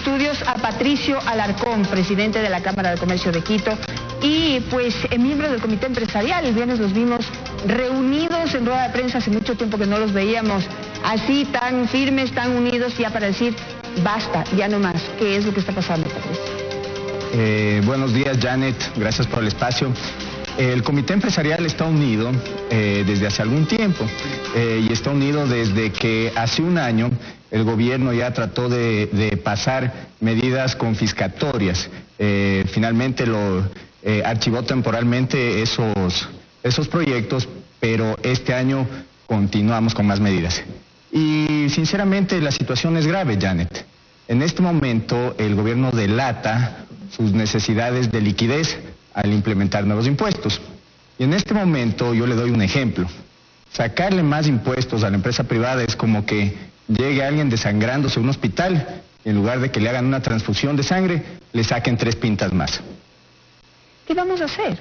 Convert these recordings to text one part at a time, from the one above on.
estudios a Patricio Alarcón, presidente de la Cámara de Comercio de Quito, y pues miembro del comité empresarial. El viernes los vimos reunidos en rueda de prensa, hace mucho tiempo que no los veíamos así, tan firmes, tan unidos, ya para decir, basta, ya no más. ¿Qué es lo que está pasando, Patricio? Buenos días, Janet, gracias por el espacio. El comité empresarial está unido desde hace algún tiempo y está unido desde que hace un año el gobierno ya trató de pasar medidas confiscatorias. Finalmente lo archivó temporalmente esos proyectos, pero este año continuamos con más medidas. Y sinceramente la situación es grave, Janet. En este momento el gobierno delata sus necesidades de liquidez al implementar nuevos impuestos. Y en este momento yo le doy un ejemplo. Sacarle más impuestos a la empresa privada es como que llegue alguien desangrándose a un hospital y en lugar de que le hagan una transfusión de sangre, le saquen 3 pintas más. ¿Qué vamos a hacer?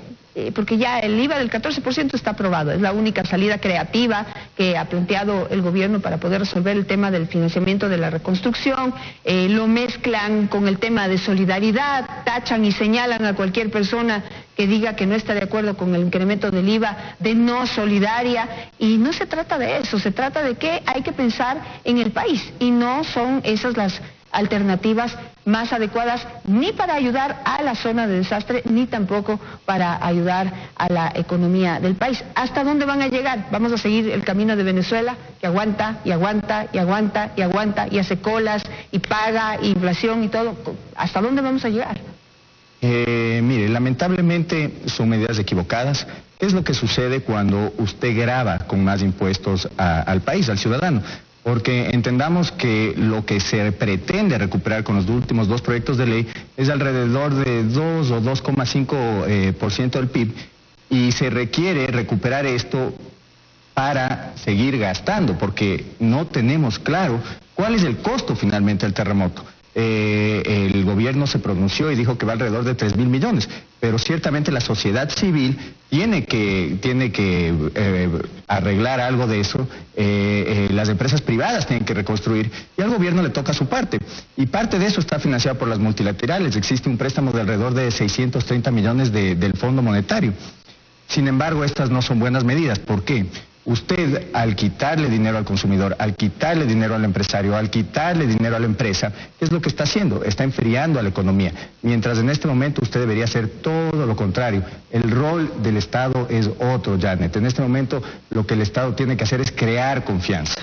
Porque ya el IVA del 14% está aprobado, es la única salida creativa que ha planteado el gobierno para poder resolver el tema del financiamiento de la reconstrucción. Lo mezclan con el tema de solidaridad, tachan y señalan a cualquier persona que diga que no está de acuerdo con el incremento del IVA de no solidaria, y no se trata de eso, se trata de que hay que pensar en el país y no son esas las alternativas más adecuadas ni para ayudar a la zona de desastre ni tampoco para ayudar a la economía del país. ¿Hasta dónde van a llegar? Vamos a seguir el camino de Venezuela, que aguanta y aguanta y aguanta y aguanta y hace colas y paga inflación y todo. ¿Hasta dónde vamos a llegar? Mire, lamentablemente son medidas equivocadas. ¿Qué es lo que sucede cuando usted grava con más impuestos al país, al ciudadano? Porque entendamos que lo que se pretende recuperar con los últimos 2 proyectos de ley es alrededor de 2 o 2,5% del PIB, y se requiere recuperar esto para seguir gastando, porque no tenemos claro cuál es el costo finalmente del terremoto. El gobierno se pronunció y dijo que va alrededor de 3.000 millones, pero ciertamente la sociedad civil tiene que arreglar algo de eso. Las empresas privadas tienen que reconstruir y al gobierno le toca su parte, y parte de eso está financiado por las multilaterales. Existe un préstamo de alrededor de 630 millones del Fondo Monetario. Sin embargo, estas no son buenas medidas. ¿Por qué? Usted, al quitarle dinero al consumidor, al quitarle dinero al empresario, al quitarle dinero a la empresa, ¿qué es lo que está haciendo? Está enfriando a la economía. Mientras en este momento usted debería hacer todo lo contrario. El rol del Estado es otro, Janet. En este momento lo que el Estado tiene que hacer es crear confianza.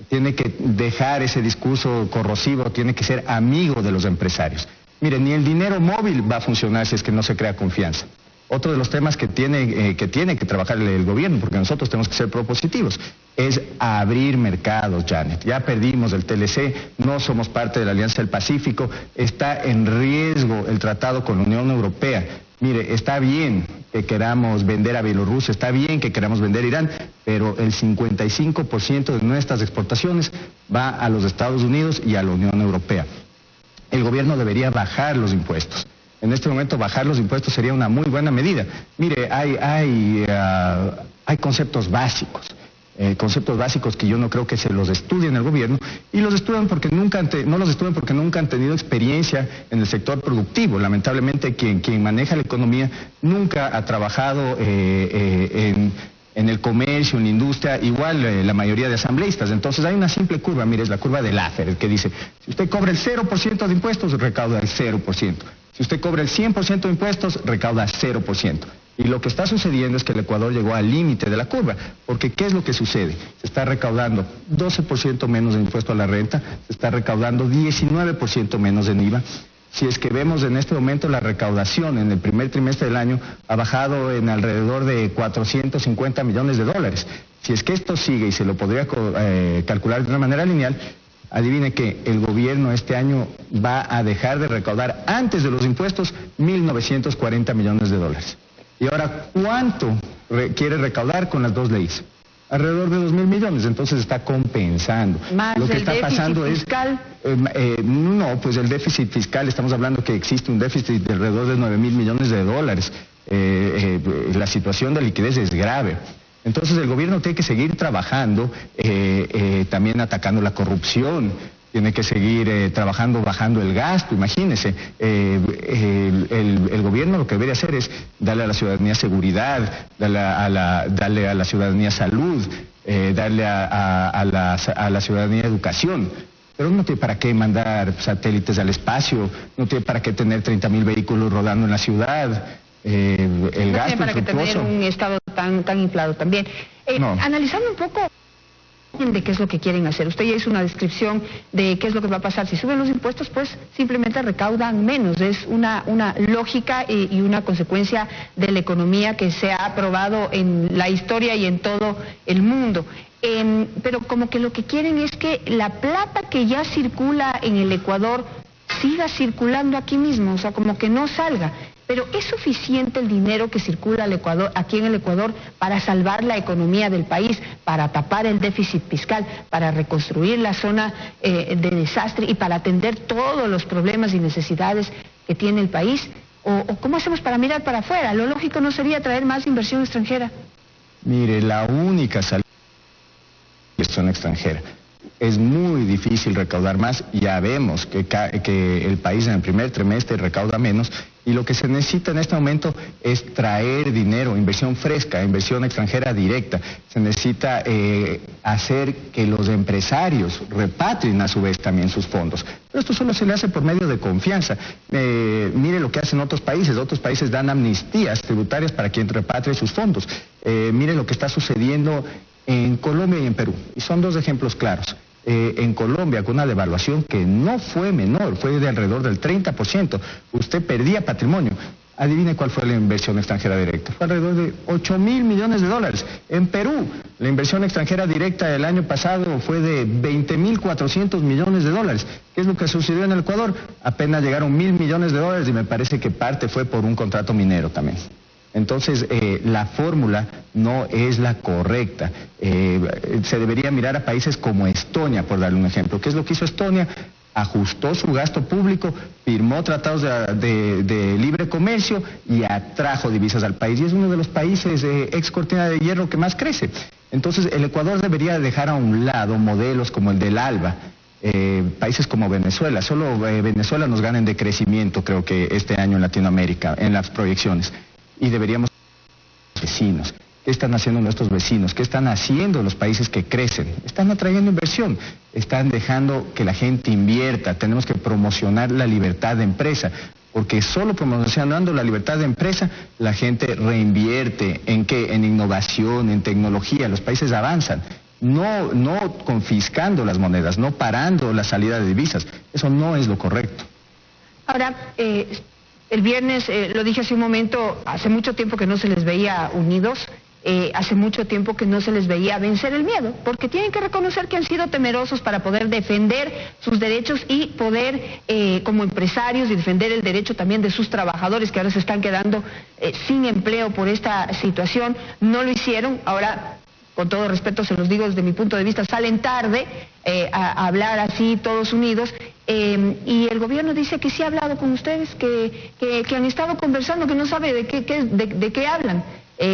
Tiene que dejar ese discurso corrosivo, tiene que ser amigo de los empresarios. Mire, ni el dinero móvil va a funcionar si es que no se crea confianza. Otro de los temas que tiene que trabajar el gobierno, porque nosotros tenemos que ser propositivos, es abrir mercados, Janet. Ya perdimos el TLC, no somos parte de la Alianza del Pacífico, está en riesgo el tratado con la Unión Europea. Mire, está bien que queramos vender a Bielorrusia, está bien que queramos vender a Irán, pero el 55% de nuestras exportaciones va a los Estados Unidos y a la Unión Europea. El gobierno debería bajar los impuestos. En este momento bajar los impuestos sería una muy buena medida. Mire, hay conceptos básicos que yo no creo que se los estudien en el gobierno, y los estudian porque no los estudian porque nunca han tenido experiencia en el sector productivo. Lamentablemente quien maneja la economía nunca ha trabajado en el comercio, en la industria, igual la mayoría de asambleístas. Entonces hay una simple curva, mire, es la curva de Laffer, que dice, si usted cobra el 0% de impuestos, recauda el 0%. Si usted cobra el 100% de impuestos, recauda 0%. Y lo que está sucediendo es que el Ecuador llegó al límite de la curva, porque ¿qué es lo que sucede? Se está recaudando 12% menos de impuesto a la renta, se está recaudando 19% menos en IVA. Si es que vemos en este momento la recaudación en el primer trimestre del año ha bajado en alrededor de 450 millones de dólares. Si es que esto sigue, y se lo podría calcular de una manera lineal, adivine que el gobierno este año va a dejar de recaudar antes de los impuestos 1.940 millones de dólares. Y ahora, ¿cuánto quiere recaudar con las 2 leyes? Alrededor de 2.000 millones, entonces está compensando. ¿Más lo que el está déficit pasando fiscal? No, pues el déficit fiscal, estamos hablando que existe un déficit de alrededor de 9.000 millones de dólares. La situación de liquidez es grave. Entonces el gobierno tiene que seguir trabajando, también atacando la corrupción. tiene que seguir trabajando, bajando el gasto. Imagínense, el gobierno lo que debería hacer es darle a la ciudadanía seguridad, darle a la ciudadanía salud, darle a la ciudadanía educación. Pero no tiene para qué mandar satélites al espacio, no tiene para qué tener 30.000 vehículos rodando en la ciudad. El gasto tiene para qué tener un estado tan inflado también. No. Analizando un poco de qué es lo que quieren hacer. Usted ya hizo una descripción de qué es lo que va a pasar. Si suben los impuestos, pues simplemente recaudan menos. Es una lógica y una consecuencia de la economía que se ha probado en la historia y en todo el mundo. Pero como que lo que quieren es que la plata que ya circula en el Ecuador siga circulando aquí mismo, o sea, como que no salga. Pero ¿es suficiente el dinero que circula al Ecuador, aquí en el Ecuador, para salvar la economía del país, para tapar el déficit fiscal, para reconstruir la zona de desastre y para atender todos los problemas y necesidades que tiene el país? ¿O cómo hacemos para mirar para afuera? Lo lógico no sería traer más inversión extranjera. Mire, la única salida es la inversión extranjera. Es muy difícil recaudar más, ya vemos que el país en el primer trimestre recauda menos y lo que se necesita en este momento es traer dinero, inversión fresca, inversión extranjera directa. Se necesita hacer que los empresarios repatrien a su vez también sus fondos. Pero esto solo se le hace por medio de confianza. Mire lo que hacen otros países dan amnistías tributarias para quien repatrie sus fondos. Mire lo que está sucediendo en Colombia y en Perú, y son dos ejemplos claros. En Colombia, con una devaluación que no fue menor, fue de alrededor del 30%, usted perdía patrimonio. Adivine cuál fue la inversión extranjera directa, fue alrededor de 8.000 millones de dólares. En Perú, la inversión extranjera directa del año pasado fue de 20.400 millones de dólares. ¿Qué es lo que sucedió en el Ecuador? Apenas llegaron 1.000 millones de dólares y me parece que parte fue por un contrato minero también. Entonces, la fórmula no es la correcta. Se debería mirar a países como Estonia, por darle un ejemplo. ¿Qué es lo que hizo Estonia? Ajustó su gasto público, firmó tratados de libre comercio y atrajo divisas al país. Y es uno de los países ex cortina de hierro que más crece. Entonces, el Ecuador debería dejar a un lado modelos como el del ALBA. Países como Venezuela. Solo Venezuela nos gana en decrecimiento, creo que este año en Latinoamérica, en las proyecciones. Y deberíamos vecinos. ¿Qué están haciendo nuestros vecinos? ¿Qué están haciendo los países que crecen? Están atrayendo inversión, están dejando que la gente invierta. Tenemos que promocionar la libertad de empresa, porque solo promocionando la libertad de empresa, la gente reinvierte. ¿En qué? En innovación, en tecnología. Los países avanzan. No confiscando las monedas, no parando la salida de divisas. Eso no es lo correcto. Ahora, el viernes, lo dije hace un momento, hace mucho tiempo que no se les veía unidos, hace mucho tiempo que no se les veía vencer el miedo, porque tienen que reconocer que han sido temerosos para poder defender sus derechos y poder, como empresarios, y defender el derecho también de sus trabajadores que ahora se están quedando sin empleo por esta situación. No lo hicieron, ahora, con todo respeto se los digo desde mi punto de vista, salen tarde a hablar así todos unidos. Y el gobierno dice que sí ha hablado con ustedes, que han estado conversando, que no sabe de qué hablan.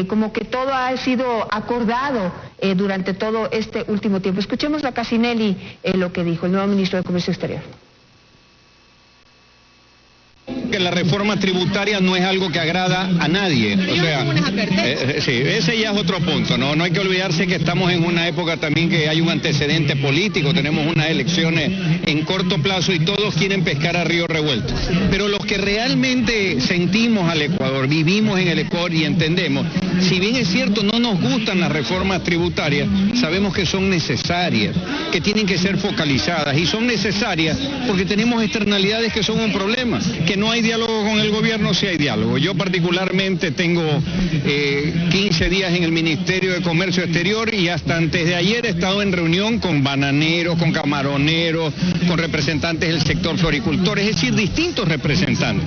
Como que todo ha sido acordado durante todo este último tiempo. Escuchemos a Cassinelli lo que dijo el nuevo ministro de Comercio Exterior. Que la reforma tributaria no es algo que agrada a nadie, o sea, sí, ese ya es otro punto, no hay que olvidarse que estamos en una época también que hay un antecedente político, tenemos unas elecciones en corto plazo y todos quieren pescar a río revuelto, pero los que realmente sentimos al Ecuador, vivimos en el Ecuador y entendemos, si bien es cierto no nos gustan las reformas tributarias, sabemos que son necesarias, que tienen que ser focalizadas y son necesarias porque tenemos externalidades que son un problema, que no hay diálogo con el gobierno, sí hay diálogo. Yo particularmente tengo 15 días en el Ministerio de Comercio Exterior y hasta antes de ayer he estado en reunión con bananeros, con camaroneros, con representantes del sector floricultor, es decir, distintos representantes.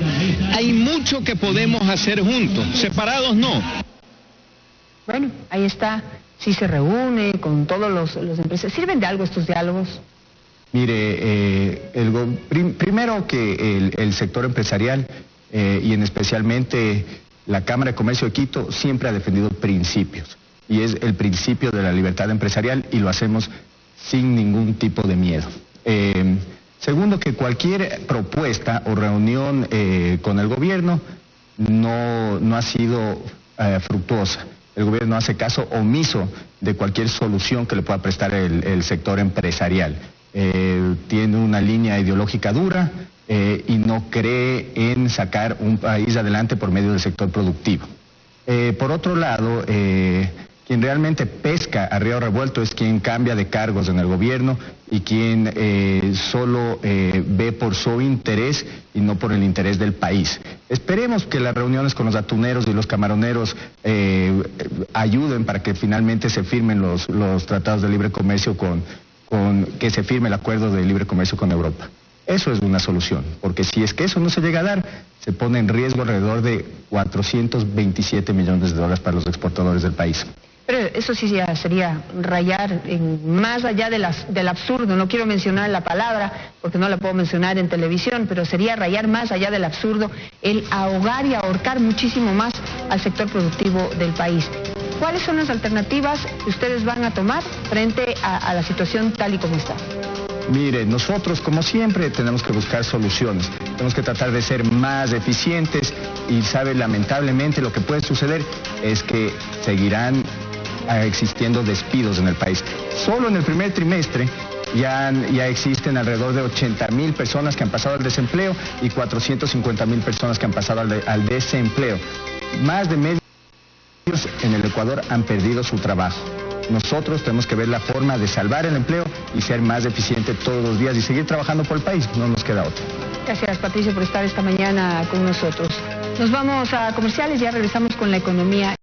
Hay mucho que podemos hacer juntos, separados no. Bueno, ahí está, sí se reúne con todos los empresarios. ¿Sirven de algo estos diálogos? Mire, primero que el sector empresarial y en especialmente la Cámara de Comercio de Quito siempre ha defendido principios y es el principio de la libertad empresarial y lo hacemos sin ningún tipo de miedo. Segundo, que cualquier propuesta o reunión con el gobierno no ha sido fructuosa. El gobierno hace caso omiso de cualquier solución que le pueda prestar el sector empresarial. Tiene una línea ideológica dura y no cree en sacar un país adelante por medio del sector productivo. Por otro lado, quien realmente pesca a río revuelto es quien cambia de cargos en el gobierno y quien solo ve por su interés y no por el interés del país. Esperemos que las reuniones con los atuneros y los camaroneros ayuden para que finalmente se firmen los tratados de libre comercio que se firme el acuerdo de libre comercio con Europa. Eso es una solución, porque si es que eso no se llega a dar, se pone en riesgo alrededor de 427 millones de dólares para los exportadores del país. Pero eso sí ya sería rayar más allá del absurdo. No quiero mencionar la palabra porque no la puedo mencionar en televisión, pero sería rayar más allá del absurdo el ahogar y ahorcar muchísimo más al sector productivo del país. ¿Cuáles son las alternativas que ustedes van a tomar frente a la situación tal y como está? Mire, nosotros como siempre tenemos que buscar soluciones, tenemos que tratar de ser más eficientes y lamentablemente lo que puede suceder es que seguirán existiendo despidos en el país. Solo en el primer trimestre ya existen alrededor de 80,000 personas que han pasado al desempleo y 450,000 personas que han pasado al desempleo. Más de medio en el Ecuador han perdido su trabajo. Nosotros tenemos que ver la forma de salvar el empleo y ser más eficientes todos los días y seguir trabajando por el país, no nos queda otra. Gracias, Patricio, por estar esta mañana con nosotros. Nos vamos a comerciales, ya regresamos con la economía.